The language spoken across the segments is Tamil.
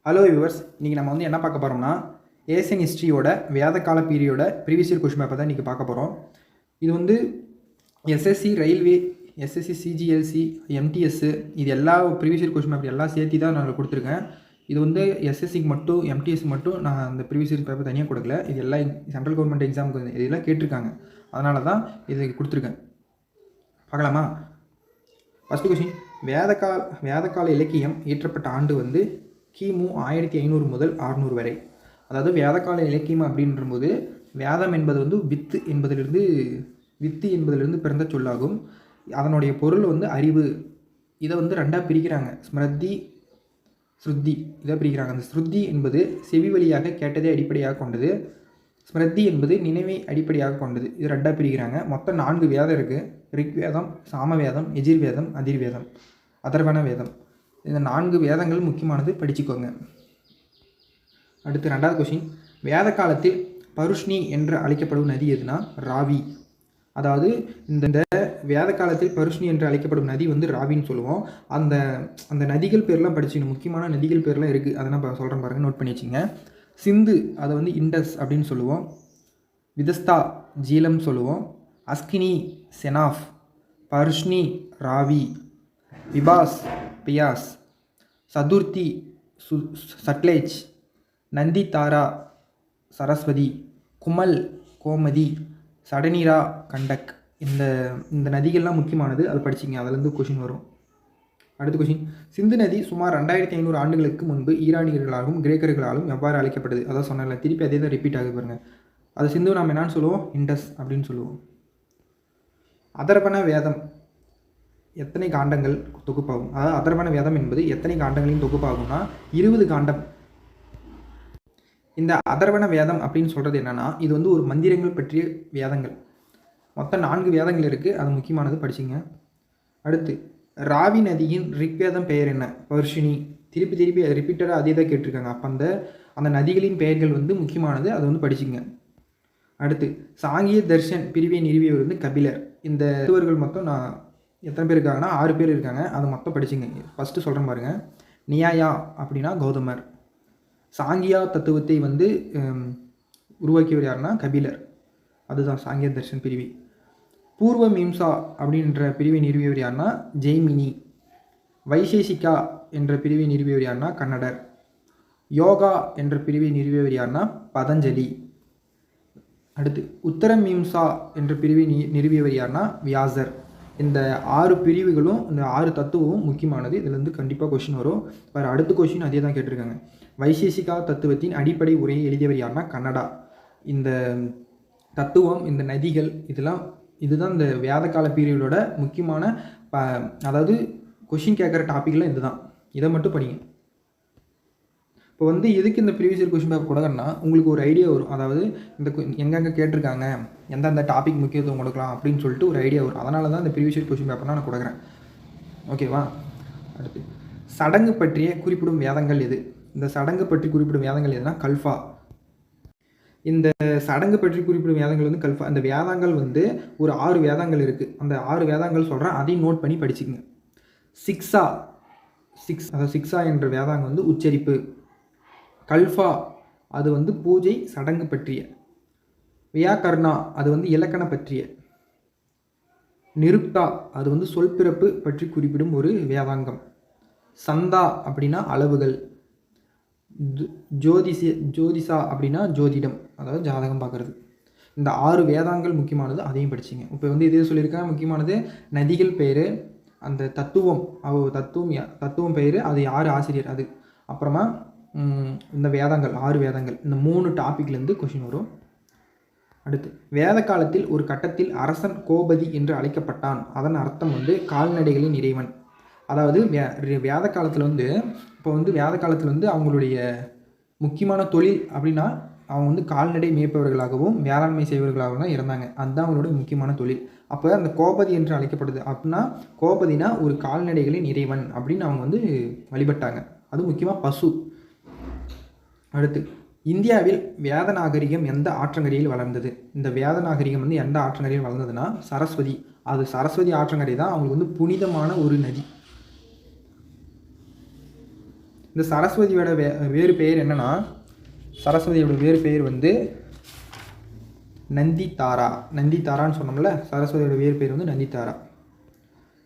ஹலோ வியூவர்ஸ், இன்றைக்கி நம்ம வந்து என்ன பார்க்க போகிறோம்னா ஏசியன் ஹிஸ்ட்ரியோட வேதகால பீரியடோட ப்ரீவியஸ் இயர் கொஷின் பேப்பர் தான் இன்றைக்கி பார்க்க போகிறோம். இது வந்து எஸ்எஸ்சி ரயில்வே, எஸ்எஸ்சி சிஜிஎல்சி, எம்டிஎஸ் இது எல்லா ப்ரீவியஸ் இயர் கொஷின் பேப்பர் எல்லாம் சேர்த்து தான் நான் கொடுத்துருக்கேன். இது வந்து எஸ்எஸ்சிக்கு மட்டும் எம்டிஎஸ் மட்டும் நான் அந்த ப்ரீவியஸ் இயர் பேப்பர் தனியாக கொடுக்கல. இது எல்லாம் சென்ட்ரல் கவர்மெண்ட் எக்ஸாமுக்கு இதெல்லாம் கேட்டிருக்காங்க, அதனால தான் இது கொடுத்துருக்கேன். பார்க்கலாமா? ஃபஸ்ட்டு கொஷின், வேதகால இலக்கியம் இயற்றப்பட்ட ஆண்டு வந்து கிமு 1500 முதல் 600 வரை. அதாவது வேதகால இலக்கியம் அப்படின்றபோது வேதம் என்பது வந்து வித்து என்பதிலிருந்து பிறந்த சொல்லாகும். அதனுடைய பொருள் வந்து அறிவு. இதை வந்து ரெண்டாக பிரிக்கிறாங்க, ஸ்மிருதி, ஸ்ருதி. இதை பிரிக்கிறாங்க. அந்த ஸ்ருதி என்பது செவி வழியாக கேட்டதை அடிப்படையாக கொண்டது. ஸ்மிருதி என்பது நினைவை அடிப்படையாக கொண்டது. இது ரெண்டாக பிரிக்கிறாங்க. மொத்தம் 4 வேதம் இருக்குது. ரிக்வேதம், சாமவேதம், எஜுர்வேதம், அதிர்வேதம், அதர்வண வேதம். இந்த 4 வேதங்கள் முக்கியமானது, படிச்சுக்கோங்க. அடுத்து 2வது கொஷின், வேத காலத்தில் பருஷ்ணி என்று அழைக்கப்படும் நதி எதுனா ராவி. அதாவது இந்த வேத காலத்தில் பருஷ்ணி என்று அழைக்கப்படும் நதி வந்து ராவின்னு சொல்லுவோம். அந்த நதிகள் பேர்லாம் படிச்சுக்கணும். முக்கியமான நதிகள் பேர்லாம் இருக்குது, அதை நான் சொல்கிறேன் பாருங்கள், நோட் பண்ணி வச்சுங்க. சிந்து, அதை வந்து இண்டஸ் அப்படின்னு சொல்லுவோம். விதஸ்தா, ஜீலம் சொல்லுவோம். அஸ்கினி, செனாஃப். பருஷ்ணி, ராவி. விபாஸ், பியாஸ். சதுர்த்தி, சட்லேஜ். நந்திதாரா, சரஸ்வதி. குமல், கோமதி. சடனிரா, கண்டக். இந்த நதிகள்லாம் முக்கியமானது, அது படிச்சிங்க, அதுலேருந்து கொஷின் வரும். அடுத்த கொஷின், சிந்து நதி சுமார் 2500 ஆண்டுகளுக்கு முன்பு ஈரானியர்களாலும் கிரேக்கர்களாலும் எவ்வாறு அழைக்கப்பட்டது? அதான் சொன்னால, திருப்பி அதே தான் ரிப்பீட் ஆகுது பாருங்கள். அது சிந்து நாம் என்னன்னு சொல்லுவோம்? இண்டஸ் அப்படின்னு சொல்லுவோம். அதர்வண வேதம் எத்தனை காண்டங்கள் தொகுப்பாகும்? அதாவது அதர்வண வேதம் என்பது எத்தனை காண்டங்களின் தொகுப்பாகும்னா 20 காண்டம். இந்த அதர்வண வேதம் அப்படின்னு சொல்கிறது என்னென்னா, இது வந்து ஒரு மந்திரங்கள் பற்றிய வேதங்கள். மொத்தம் 4 வேதங்கள் இருக்குது, அது முக்கியமானது, படிச்சுங்க. அடுத்து, ராவி நதியின் ரிக்வேதம் பெயர் என்ன? பர்ஷினி. திருப்பி ரிப்பீட்டடாக அதே தான் கேட்டிருக்காங்க. அப்போ அந்த நதிகளின் பெயர்கள் வந்து முக்கியமானது, அதை வந்து படிச்சுங்க. அடுத்து, சாங்கிய தர்ஷன் பிரிவை நிறுவியவர் வந்து கபிலர். இந்த இவர்கள் மொத்தம் நான் எத்தனை பேர் இருக்காங்கன்னா 6 பேர் இருக்காங்க, அதை மொத்தம் படிச்சுங்க. ஃபஸ்ட்டு சொல்கிறேன் பாருங்கள். நியாயா அப்படின்னா கௌதமர். சாங்கியா தத்துவத்தை வந்து உருவாக்கியவர் யாருன்னா கபிலர். அதுதான் சாங்கிய தர்ஷன் பிரிவி. பூர்வ மீம்சா அப்படின்ற பிரிவை நிறுவியவர் யாருன்னா ஜெய்மினி. வைசேஷிகா என்ற பிரிவை நிறுவியவர் யாருன்னா கன்னடர். யோகா என்ற பிரிவை நிறுவியவர் யாருன்னா பதஞ்சலி. அடுத்து, உத்தர மீம்சா என்ற பிரிவை நிறுவியவர் யாருன்னா வியாசர். இந்த 6 பிரிவுகளும், இந்த 6 தத்துவமும் முக்கியமானது, இதுலேருந்து கண்டிப்பாக கொஷின் வரும். வேறு அடுத்த கொஷின் அதே தான் கேட்டிருக்காங்க. வைசேஷிகா தத்துவத்தின் அடிப்படை உரையை எழுதியவர் யாருன்னா கன்னடா. இந்த தத்துவம், இந்த நதிகள், இதுதான் இந்த வேதகால பீரியடோட முக்கியமான அதாவது கொஷின் கேட்குற டாப்பிக்லாம் இதுதான். இதை மட்டும் படிங்க. இப்போ வந்து எதுக்கு இந்த ப்ரீவியஸ் இயர் கொஷின் பேப்பர் கொடுக்கறேன்னா, உங்களுக்கு ஒரு ஐடியா வரும். அதாவது இந்த எங்கெங்கே கேட்டிருக்காங்க, எந்தெந்த டாபிக் முக்கியத்துவம் கொடுக்கலாம் அப்படின்னு சொல்லிட்டு ஒரு ஐடியா வரும். அதனால தான் இந்த ப்ரீவியஸ் இயர் கொஷின் பேப்பர்னால் நான் கொடுக்குறேன். ஓகேவா? அடுத்து, சடங்கு பற்றிய குறிப்பிடும் வேதங்கள் எது? இந்த சடங்கு பற்றி குறிப்பிடும் வேதங்கள் எதுனா கல்ஃபா. இந்த சடங்கு பற்றி குறிப்பிடும் வேதங்கள் வந்து கல்ஃபா. இந்த வேதங்கள் வந்து ஒரு 6 வேதங்கள் இருக்குது. அந்த 6 வேதங்கள் சொல்கிறேன், அதையும் நோட் பண்ணி படிச்சுக்கங்க. சிக்ஸா என்ற வேதாங்க வந்து உச்சரிப்பு. கல்ஃபா அது வந்து பூஜை சடங்கு பற்றிய. வியாக்கர்ணா அது வந்து இலக்கண பற்றிய. நிருக்தா அது வந்து சொல்பிறப்பு பற்றி குறிப்பிடும் ஒரு வேதாங்கம். சந்தா அப்படின்னா அளவுகள். ஜோதிஷா அப்படின்னா ஜோதிடம், அதாவது ஜாதகம் பார்க்குறது. இந்த 6 வேதாங்கள் முக்கியமானது, அதையும் படிச்சிங்க. இப்போ வந்து இதே சொல்லியிருக்கேன், முக்கியமானது நதிகள் பெயர், அந்த தத்துவம் பெயர், அது யார் ஆசிரியர், அது. அப்புறமா இந்த வேதங்கள் 6 வேதங்கள், இந்த 3 டாப்பிக்லேருந்து கொஷின் வரும். அடுத்து, வேத காலத்தில் ஒரு கட்டத்தில் அரசன் கோபதி என்று அழைக்கப்பட்டான். அதன் அர்த்தம் வந்து கால்நடைகளின் இறைவன். அதாவது வேத காலத்தில் வந்து வேத காலத்தில் வந்து அவங்களுடைய முக்கியமான தொழில் அப்படின்னா அவங்க வந்து கால்நடை மேய்ப்பவர்களாகவும் வேளாண்மை செய்வர்களாகவும் தான் இருந்தாங்க. அதுதான் அவங்களுடைய முக்கியமான தொழில். அப்போ அந்த கோபதி என்று அழைக்கப்படுது. அப்படின்னா கோபதினா ஒரு கால்நடைகளின் இறைவன் அப்படின்னு அவங்க வந்து வழிபட்டாங்க. அது முக்கியமாக பசு. அடுத்து, இந்தியாவில் வேத நாகரிகம் எந்த ஆற்றங்கரையில் வளர்ந்தது? இந்த வேத நாகரிகம் வந்து எந்த ஆற்றங்கரையில் வளர்ந்ததுன்னா சரஸ்வதி. அது சரஸ்வதி ஆற்றங்கரை தான் அவங்களுக்கு வந்து புனிதமான ஒரு நதி. இந்த சரஸ்வதியோட வேறு பெயர் என்னென்னா, சரஸ்வதியோட வேறு பெயர் வந்து நந்திதாரா. நந்திதாரான்னு சொன்னோம்ல, சரஸ்வதியோட வேறு பெயர் வந்து நந்திதாரா.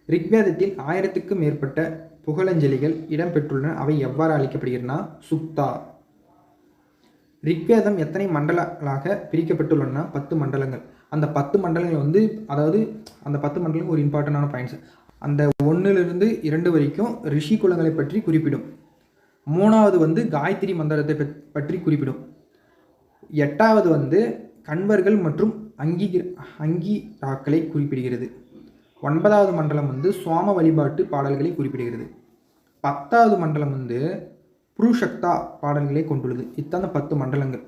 ரிக்வேதத்தில் 1000க்கும் மேற்பட்ட புகழஞ்சலிகள் இடம்பெற்றுள்ளன. அவை எவ்வாறு அழைக்கப்படுகிறதுனா சுக்தா. ரிக்வேதம் எத்தனை மண்டலங்களாக பிரிக்கப்பட்டுள்ளன? 10 மண்டலங்கள். அந்த 10 மண்டலங்கள் வந்து, அதாவது அந்த 10 மண்டலங்கள் ஒரு இம்பார்ட்டண்டான பாயிண்ட்ஸ். அந்த 1லிருந்து 2 வரைக்கும் ரிஷி குலங்களை பற்றி குறிப்பிடும். 3வது வந்து காயத்ரி மந்திரத்தை பற்றி குறிப்பிடும். 8வது வந்து கண்வர்கள் மற்றும் அங்கீராக்களை குறிப்பிடுகிறது. 9வது மண்டலம் வந்து சுவாம வழிபாட்டு பாடல்களை குறிப்பிடுகிறது. 10வது மண்டலம் வந்து புருஷக்தா பாடல்களை கொண்டுள்ளது. இத்தனை 10 மண்டலங்கள்.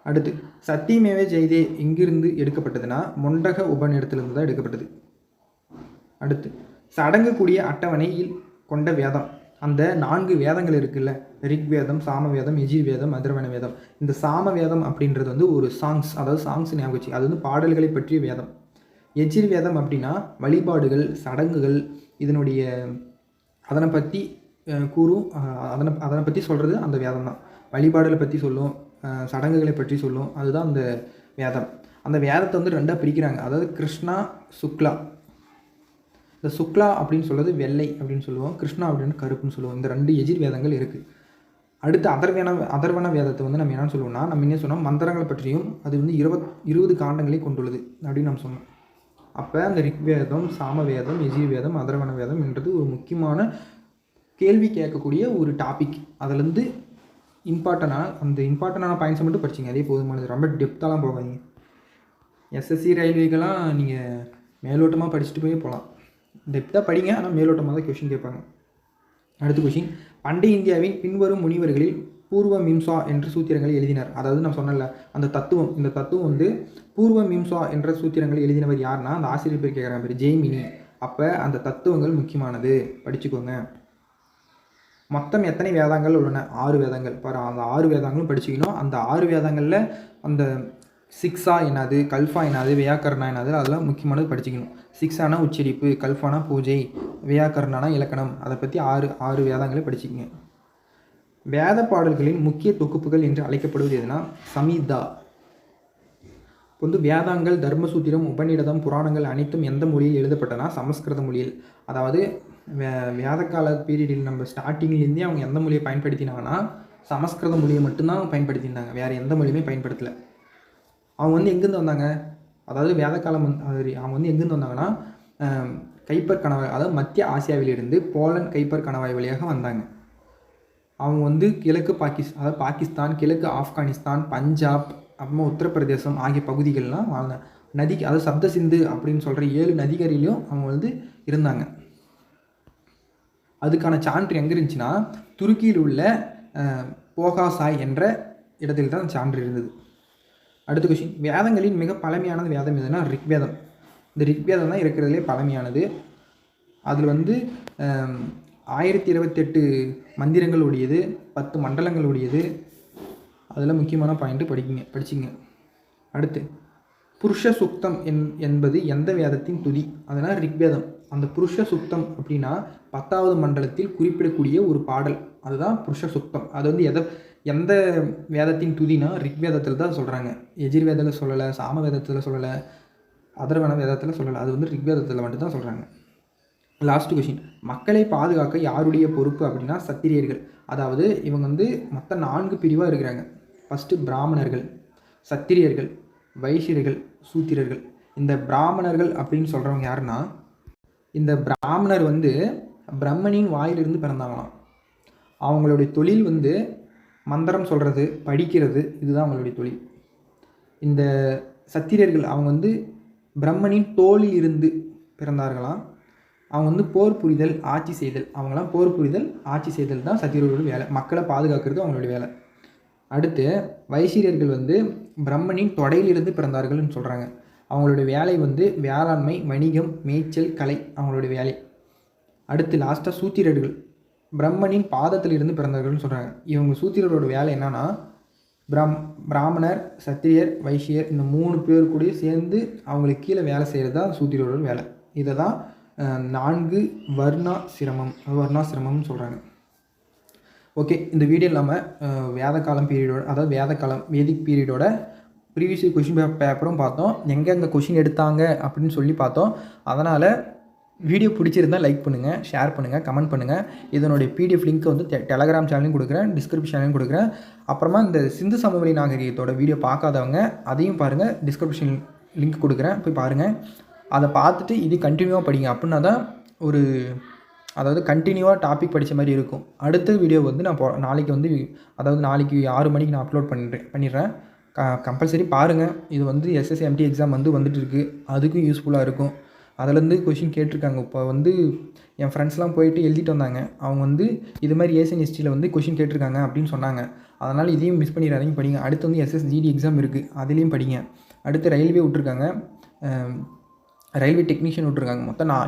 அடுத்து சத்தியமேவ ஜெயதே எங்கிருந்து எடுக்கப்பட்டதுன்னா மொண்டக உபநிடத்திலிருந்து தான் எடுக்கப்பட்டது. அடுத்து சடங்கக்கூடிய அட்டவணையில் கொண்ட வேதம். அந்த 4 வேதங்கள் இருக்குல்ல, ரிக்வேதம், சாமவேதம், யஜுர்வேதம், அதர்வண வேதம். இந்த சாமவேதம் அப்படின்றது வந்து ஒரு சாங்ஸ், அதாவது சாங்ஸ் ஞாபகம் வச்சு, அது வந்து பாடல்களை பற்றிய வேதம். யஜுர்வேதம் அப்படின்னா வழிபாடுகள், சடங்குகள், இதனுடைய அதனை பற்றி கூறும், அதனை பற்றி சொல்கிறது அந்த வேதம் தான். வழிபாடுகளை பற்றி சொல்லும், சடங்குகளை பற்றி சொல்லும், அதுதான் அந்த வேதம். அந்த வேதத்தை வந்து 2ஆக பிரிக்கிறாங்க. அதாவது கிருஷ்ணா, சுக்லா. இந்த சுக்லா அப்படின்னு சொல்கிறது வெள்ளை அப்படின்னு சொல்லுவோம், கிருஷ்ணா அப்படின்னு கருப்புன்னு சொல்லுவோம். இந்த 2 எஜிர் வேதங்கள் இருக்குது. அடுத்து அதர்வண வேதத்தை வந்து நம்ம என்னென்னு சொல்லுவோம்னா, நம்ம என்ன சொன்னோம், மந்திரங்களை பற்றியும் அது வந்து 20 காண்டங்களை கொண்டுள்ளது அப்படின்னு நம்ம சொன்னோம். அப்போ அந்த ரிக்வேதம், சாமவேதம், எஜிர் வேதம், அதர்வண வேதம் என்றது ஒரு முக்கியமான கேள்வி கேட்கக்கூடிய ஒரு டாபிக். அதுலேருந்து அந்த இம்பார்ட்டண்டான பாயிண்ட்ஸை மட்டும் படிச்சிங்க, அதே போதுமானது. ரொம்ப டெப்த்தாலாம் போகாதீங்க. எஸ்எஸ்சி ரயில்வேக்கெல்லாம் நீங்கள் மேலோட்டமாக படிச்சுட்டு போகலாம். டெப்த்தாக படிங்க, ஆனால் மேலோட்டமாக தான் கொஷின் கேட்பாங்க. அடுத்த கொஷின், பண்டைய இந்தியாவின் பின்வரும் முனிவர்களில் பூர்வ மீம்சா என்ற சூத்திரங்களை எழுதினார். அதாவது நான் சொன்னல அந்த தத்துவம், இந்த தத்துவம் வந்து பூர்வ மீம்சா என்ற சூத்திரங்களை எழுதினவர் யாருன்னா அந்த ஆசிரியர் பேர் கேட்குறாங்க, பேர் ஜெய்மினி. அப்போ அந்த தத்துவங்கள் முக்கியமானது, படிச்சுக்கோங்க. மொத்தம் எத்தனை வேதங்கள் உள்ளன? 6 வேதங்கள். பாரு, அந்த 6 வேதங்களும் படிச்சுக்கணும். அந்த 6 வேதங்களில் அந்த சிக்ஸா என்னது, கல்ஃபா என்னது, வியாக்கரணா என்னது, அதெல்லாம் முக்கியமானது படிச்சுக்கணும். சிக்ஸானா உச்சரிப்பு, கல்ஃபானா பூஜை, வியாக்கரணானா இலக்கணம். அதை பற்றி 6 வேதங்களை படிச்சுக்கங்க. வேத பாடல்களின் முக்கிய தொகுப்புகள் என்று அழைக்கப்படுவது எதுனா சமீதா. இப்போ வந்து வேதாங்கள், தர்மசூத்திரம், உபநிடதம், புராணங்கள் அனைத்தும் எந்த மொழியில் எழுதப்பட்டனா சமஸ்கிருத மொழியில். அதாவது வேதக்கால பீரியடில் நம்ம ஸ்டார்டிங்லேருந்தே அவங்க எந்த மொழியை பயன்படுத்தினாங்கன்னா சமஸ்கிருத மொழியை மட்டும்தான் பயன்படுத்தியிருந்தாங்க, வேறு எந்த மொழியுமே பயன்படுத்தலை. அவங்க வந்து எங்கேருந்து வந்தாங்க, அதாவது வேதக்காலம் அவங்க வந்து எங்கேருந்து வந்தாங்கன்னா கைப்பர் கணவாய், அதாவது மத்திய ஆசியாவிலிருந்து போலண்ட் கைப்பர் கணவாய் வழியாக வந்தாங்க. அவங்க வந்து கிழக்கு அதாவது பாகிஸ்தான், கிழக்கு ஆப்கானிஸ்தான், பஞ்சாப், அப்புறமா உத்தரப்பிரதேசம் ஆகிய பகுதிகள்லாம் வாழ்ந்தாங்க. நதிக்கு, அதாவது சப்த சிந்து அப்படின்னு சொல்கிற 7 நதிகரையிலையும் அவங்க வந்து இருந்தாங்க. அதுக்கான சான்று எங்கே இருந்துச்சுன்னா துருக்கியில் உள்ள போகாசாய் என்ற இடத்தில் தான் சான்று இருந்தது. அடுத்த கொஸ்டின், வேதங்களின் மிக பழமையானது வேதம் எதுனா ரிக்வேதம். இந்த ரிக்வேதம் தான் இருக்கிறதுலே பழமையானது. அதில் வந்து 1028 மந்திரங்கள் உடையது, 10 மண்டலங்கள் உடையது. அதில் முக்கியமான பாயிண்ட்டு படிச்சிங்க. அடுத்து புருஷ சுக்தம் என்பது எந்த வேதத்தின் துதி? அதனால் ரிக்வேதம். அந்த புருஷ சுக்தம் அப்படின்னா 10வது மண்டலத்தில் குறிப்பிடக்கூடிய ஒரு பாடல், அதுதான் புருஷ சுக்தம். அது வந்து எந்த வேதத்தின் துதினா ரிக்வேதத்தில் தான் சொல்கிறாங்க. எஜுர்வேதத்தில் சொல்லலை, சாம வேதத்தில் சொல்லலை, அதர்வண வேதத்தில் சொல்லலை, அது வந்து ரிக்வேதத்தில் மட்டும்தான் சொல்கிறாங்க. லாஸ்ட் கொஷின், மக்களை பாதுகாக்க யாருடைய பொறுப்பு அப்படின்னா சத்திரியர்கள். அதாவது இவங்க வந்து மொத்தம் 4 பிரிவாக இருக்கிறாங்க. ஃபஸ்ட்டு பிராமணர்கள், சத்திரியர்கள், வைசியர்கள், சூத்திரர்கள். இந்த பிராமணர்கள் அப்படின்னு சொல்கிறவங்க யாருன்னா, இந்த பிராமணர் வந்து பிரம்மனின் வாயிலிருந்து பிறந்தாங்களாம். அவங்களுடைய தொழில் வந்து மந்திரம் சொல்கிறது, படிக்கிறது, இதுதான் அவங்களுடைய தொழில். இந்த சத்திரியர்கள் அவங்க வந்து பிரம்மனின் தோளில் இருந்து பிறந்தார்களாம். அவங்க வந்து போர் புரிதல், ஆட்சி செய்தல், அவங்களாம் போர் புரிதல், ஆட்சி செய்தல் தான் சத்திரியர்களோட வேலை. மக்களை பாதுகாக்கிறது அவங்களுடைய வேலை. அடுத்து வைசியர்கள் வந்து பிரம்மனின் தொடையிலிருந்து பிறந்தார்கள்னு சொல்கிறாங்க. அவங்களுடைய வேலை வந்து வேளாண்மை, வணிகம், மேய்ச்சல், கலை அவங்களுடைய வேலை. அடுத்து லாஸ்ட்டாக சூத்திரர்கள் பிரம்மனின் பாதத்தில் இருந்து பிறந்தார்கள்னு சொல்கிறாங்க. இவங்க சூத்திரர்களோட வேலை என்னன்னா பிராமணர், சத்திரியர், வைசியர் இந்த 3 பேர் கூட சேர்ந்து அவங்களுக்கு கீழே வேலை செய்கிறது தான் சூத்திரர்களோட வேலை. இதை தான் 4 வர்ணாசிரமம்னு சொல்கிறாங்க. ஓகே, இந்த வீடியோ இல்லாமல் வேத காலம் பீரியடோட, அதாவது வேத காலம் வேதிக் பீரியடோட ப்ரீவியஸ் கொஷின் பேப்பரும் பார்த்தோம். எங்கெங்கே கொஷின் எடுத்தாங்க அப்படின்னு சொல்லி பார்த்தோம். அதனால் வீடியோ பிடிச்சிருந்தால் லைக் பண்ணுங்கள், ஷேர் பண்ணுங்கள், கமெண்ட் பண்ணுங்கள். இதனுடைய பிடிஎஃப் லிங்க் வந்து டெலகிராம் சேனலையும் கொடுக்குறேன், டிஸ்கிரிப்ஷன்லையும் கொடுக்குறேன். அப்புறமா இந்த சிந்து சமவெளி நாகரிகத்தோட வீடியோ பார்க்காதவங்க அதையும் பாருங்கள், டிஸ்கிரிப்ஷன் லிங்க் கொடுக்குறேன், போய் பாருங்கள். அதை பார்த்துட்டு இது கண்டினியூவாக படிங்க. அப்படின்னா தான் ஒரு, அதாவது கண்டினியூவாக டாபிக் படித்த மாதிரி இருக்கும். அடுத்த வீடியோ வந்து நான் நாளைக்கு வந்து, அதாவது நாளைக்கு 6 மணிக்கு நான் அப்லோட் பண்ணிடுறேன். கம்பல்சரி பாருங்கள். இது வந்து SSMT எக்ஸாம் வந்துட்டு இருக்குது, அதுக்கும் யூஸ்ஃபுல்லாக இருக்கும். அதுலேருந்து கொஷின் கேட்டிருக்காங்க. இப்போ வந்து என் ஃப்ரெண்ட்ஸ்லாம் போயிட்டு எழுதிட்டு வந்தாங்க. அவங்க வந்து இது மாதிரி ஏசியன் ஹிஸ்ட்ரியில் வந்து கொஷின் கேட்டிருக்காங்க அப்படின்னு சொன்னாங்க. அதனால் இதையும் மிஸ் பண்ணிடாதீங்க, படிங்க. அடுத்து வந்து SSGD எக்ஸாம் இருக்குது, அதுலேயும் படிங்க. அடுத்து ரயில்வே விட்ருக்காங்க, ரயில்வே டெக்னீஷியன் விட்ருக்காங்க.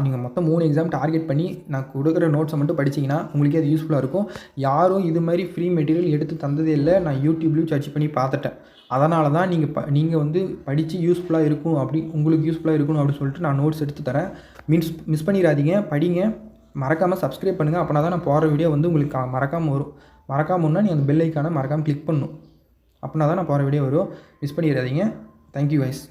நீங்கள் மொத்தம் 3 எக்ஸாம் டார்கெட் பண்ணி நான் கொடுக்குற நோட்ஸை மட்டும் படிச்சிங்கன்னா உங்களுக்கே அது யூஸ்ஃபுல்லாக இருக்கும். யாரும் இது மாதிரி ஃப்ரீ மெட்டீரியல் எடுத்து தந்ததே இல்லை. நான் யூடியூப்லேயும் சர்ச் பண்ணி பார்த்துட்டேன். அதனால தான் நீங்கள் வந்து படித்து யூஸ்ஃபுல்லாக இருக்கும், உங்களுக்கு யூஸ்ஃபுல்லாக இருக்கணும் அப்படின்னு சொல்லிட்டு நான் நோட்ஸ் எடுத்து தரேன். மிஸ் பண்ணிடாதீங்க, படிங்க. மறக்காமல் சப்ஸ்கிரைப் பண்ணுங்கள். அப்படின்னா தான் நான் போகிற வீடியோ வந்து உங்களுக்கு மறக்காமல் வரும். மறக்காமல்னா நீ அந்த பெல் ஐக்கானை மறக்காமல் கிளிக் பண்ணணும். அப்படின்னா தான் நான் போகிற வீடியோ வரும். மிஸ் பண்ணிடாதீங்க. Thank you guys.